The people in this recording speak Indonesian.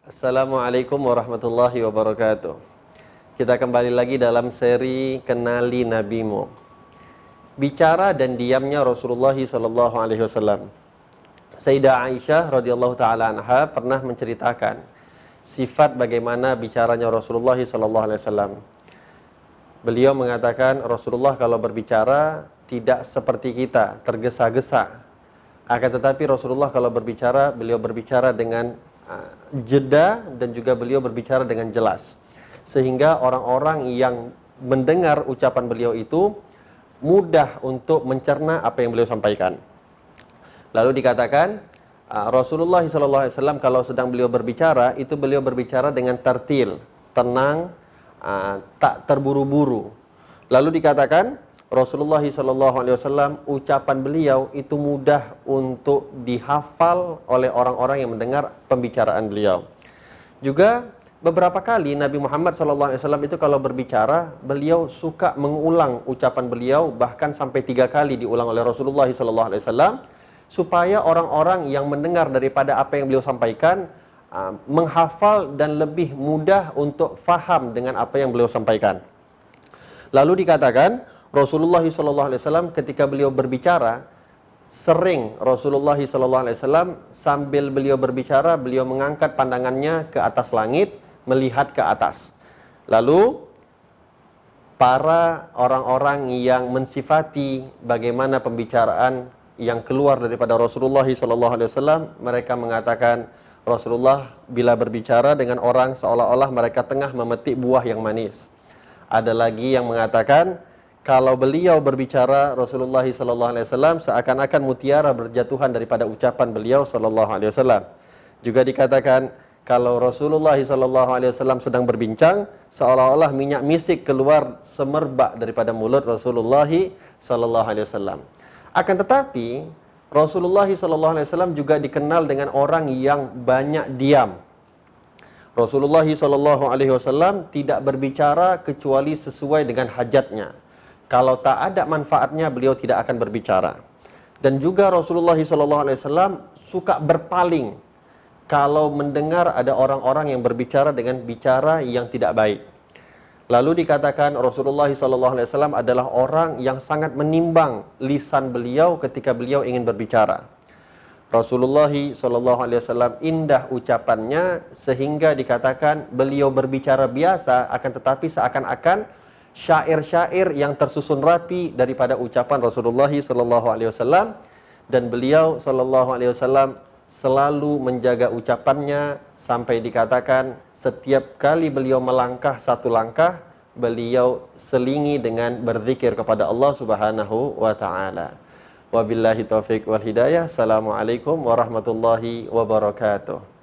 Assalamualaikum warahmatullahi wabarakatuh. Kita kembali lagi dalam seri Kenali Nabimu. Bicara dan diamnya Rasulullah sallallahu alaihi wasallam. Sayyidah Aisyah radhiyallahu taala anha pernah menceritakan sifat bagaimana bicaranya Rasulullah sallallahu alaihi wasallam. Beliau mengatakan Rasulullah kalau berbicara tidak seperti kita, tergesa-gesa. Akan tetapi Rasulullah kalau berbicara, beliau berbicara dengan jeda dan juga beliau berbicara dengan jelas. Sehingga orang-orang yang mendengar ucapan beliau itu mudah untuk mencerna apa yang beliau sampaikan. Lalu dikatakan Rasulullah SAW kalau sedang beliau berbicara, itu beliau berbicara dengan tartil, tenang, tak terburu-buru. Lalu dikatakan Rasulullah SAW ucapan beliau itu mudah untuk dihafal oleh orang-orang yang mendengar pembicaraan beliau. Juga beberapa kali Nabi Muhammad SAW itu kalau berbicara, beliau suka mengulang ucapan beliau, bahkan sampai 3 kali diulang oleh Rasulullah SAW, supaya orang-orang yang mendengar daripada apa yang beliau sampaikan menghafal dan lebih mudah untuk faham dengan apa yang beliau sampaikan. Lalu dikatakan Rasulullah SAW ketika beliau berbicara, sering Rasulullah SAW sambil beliau berbicara, beliau mengangkat pandangannya ke atas langit, melihat ke atas. Lalu para orang-orang yang mensifati bagaimana pembicaraan yang keluar daripada Rasulullah SAW, mereka mengatakan Rasulullah bila berbicara dengan orang seolah-olah mereka tengah memetik buah yang manis. Ada lagi yang mengatakan kalau beliau berbicara Rasulullah SAW seakan-akan mutiara berjatuhan daripada ucapan beliau SAW. Juga dikatakan kalau Rasulullah SAW sedang berbincang seolah-olah minyak misik keluar semerbak daripada mulut Rasulullah SAW. Akan tetapi Rasulullah SAW juga dikenal dengan orang yang banyak diam. Rasulullah SAW tidak berbicara kecuali sesuai dengan hajatnya. Kalau tak ada manfaatnya, beliau tidak akan berbicara. Dan juga Rasulullah SAW suka berpaling kalau mendengar ada orang-orang yang berbicara dengan bicara yang tidak baik. Lalu dikatakan Rasulullah SAW adalah orang yang sangat menimbang lisan beliau ketika beliau ingin berbicara. Rasulullah SAW indah ucapannya sehingga dikatakan beliau berbicara biasa, akan tetapi seakan-akan syair-syair yang tersusun rapi daripada ucapan Rasulullah SAW, dan beliau SAW selalu menjaga ucapannya sampai dikatakan setiap kali beliau melangkah satu langkah, beliau selingi dengan berzikir kepada Allah Subhanahu wa taala. Wabillahi taufiq wal hidayah. Assalamualaikum warahmatullahi wabarakatuh.